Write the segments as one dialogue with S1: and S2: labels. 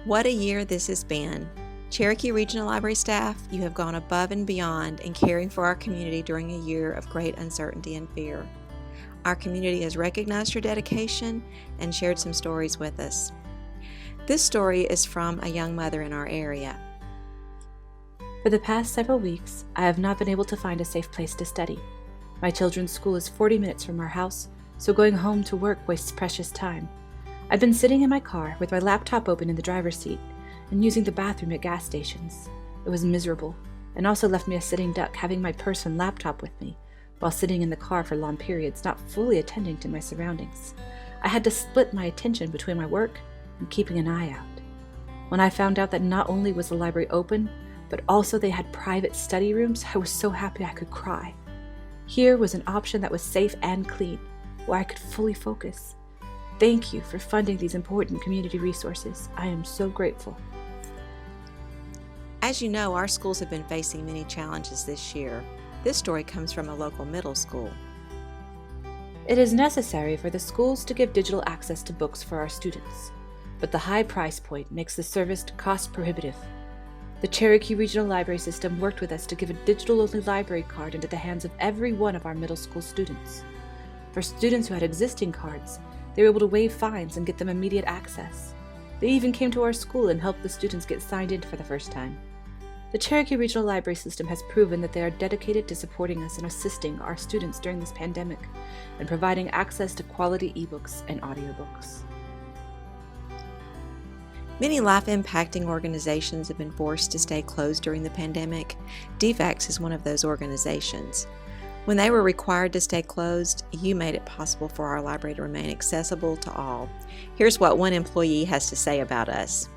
S1: What a year this has been. Cherokee Regional Library staff, you have gone above and beyond in caring for our community during a year of great uncertainty and fear. Our community has recognized your dedication and shared some stories with us. This story is from a young mother in our area.
S2: For the past several weeks, I have not been able to find a safe place to study. My children's school is 40 minutes from our house, so going home to work wastes precious time. I've been sitting in my car with my laptop open in the driver's seat and using the bathroom at gas stations. It was miserable, and also left me a sitting duck having my purse and laptop with me, while sitting in the car for long periods, not fully attending to my surroundings. I had to split my attention between my work and keeping an eye out. When I found out that not only was the library open, but also they had private study rooms, I was so happy I could cry. Here was an option that was safe and clean, where I could fully focus. Thank you for funding these important community resources. I am so grateful.
S1: As you know, our schools have been facing many challenges this year. This story comes from a local middle school.
S2: It is necessary for the schools to give digital access to books for our students, but the high price point makes the service cost prohibitive. The Cherokee Regional Library system worked with us to give a digital-only library card into the hands of every one of our middle school students. For students who had existing cards, they were able to waive fines and get them immediate access. They even came to our school and helped the students get signed in for the first time. The Cherokee Regional Library system has proven that they are dedicated to supporting us and assisting our students during this pandemic and providing access to quality ebooks and audiobooks.
S1: Many life-impacting organizations have been forced to stay closed during the pandemic. DFACS is one of those organizations. When they were required to stay closed, you made it possible for our library to remain accessible to all. Here's what one employee has to say about us.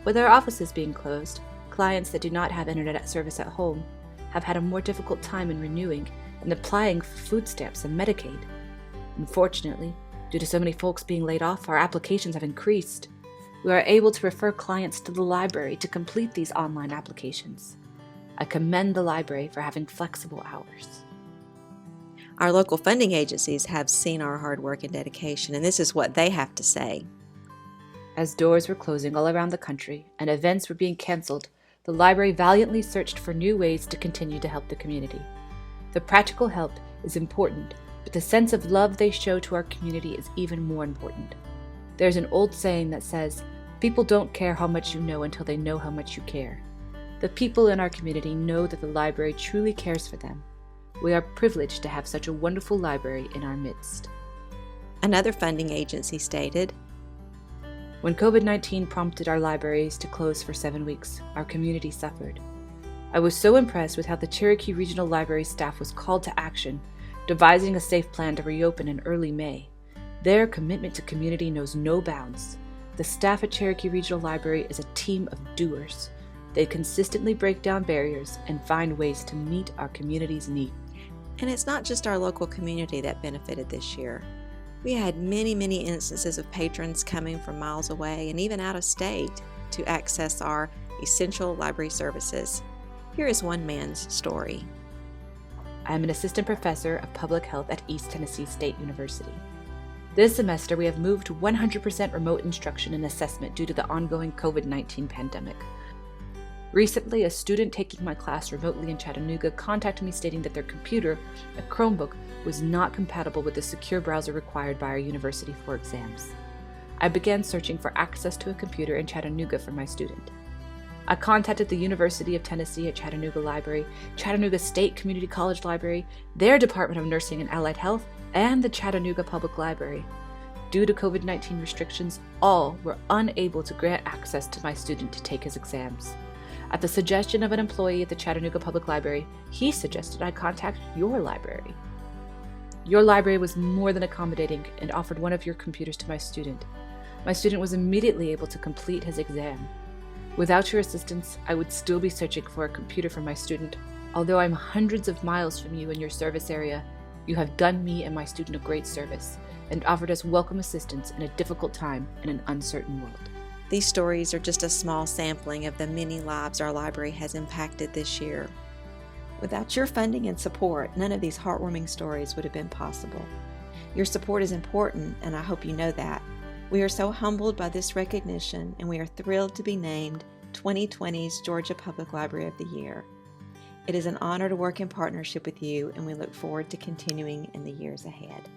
S2: With our offices being closed, clients that do not have internet service at home have had a more difficult time in renewing and applying for food stamps and Medicaid. Unfortunately, due to so many folks being laid off, our applications have increased. We are able to refer clients to the library to complete these online applications. I commend the library for having flexible hours.
S1: Our local funding agencies have seen our hard work and dedication, and this is what they have to say.
S2: As doors were closing all around the country and events were being canceled, the library valiantly searched for new ways to continue to help the community. The practical help is important, but the sense of love they show to our community is even more important. There's an old saying that says, "People don't care how much you know until they know how much you care." The people in our community know that the library truly cares for them. We are privileged to have such a wonderful library in our midst.
S1: Another funding agency stated,
S2: "When COVID-19 prompted our libraries to close for 7 weeks, our community suffered. I was so impressed with how the Cherokee Regional Library staff was called to action, devising a safe plan to reopen in early May. Their commitment to community knows no bounds. The staff at Cherokee Regional Library is a team of doers. They consistently break down barriers and find ways to meet our community's needs."
S1: And it's not just our local community that benefited this year. We had many instances of patrons coming from miles away and even out of state to access our essential library services. Here is one man's story.
S2: I am an assistant professor of public health at East Tennessee State University. This semester, we have moved to 100% remote instruction and assessment due to the ongoing COVID-19 pandemic. Recently, a student taking my class remotely in Chattanooga contacted me stating that their computer, a Chromebook, was not compatible with the secure browser required by our university for exams. I began searching for access to a computer in Chattanooga for my student. I contacted the University of Tennessee at Chattanooga Library, Chattanooga State Community College Library, their Department of Nursing and Allied Health, and the Chattanooga Public Library. Due to COVID-19 restrictions, all were unable to grant access to my student to take his exams. At the suggestion of an employee at the Chattanooga Public Library, he suggested I contact your library. Your library was more than accommodating and offered one of your computers to my student. My student was immediately able to complete his exam. Without your assistance, I would still be searching for a computer for my student. Although I'm hundreds of miles from you in your service area, you have done me and my student a great service and offered us welcome assistance in a difficult time in an uncertain world.
S1: These stories are just a small sampling of the many lives our library has impacted this year. Without your funding and support, none of these heartwarming stories would have been possible. Your support is important, and I hope you know that. We are so humbled by this recognition, and we are thrilled to be named 2020's Georgia Public Library of the Year. It is an honor to work in partnership with you, and we look forward to continuing in the years ahead.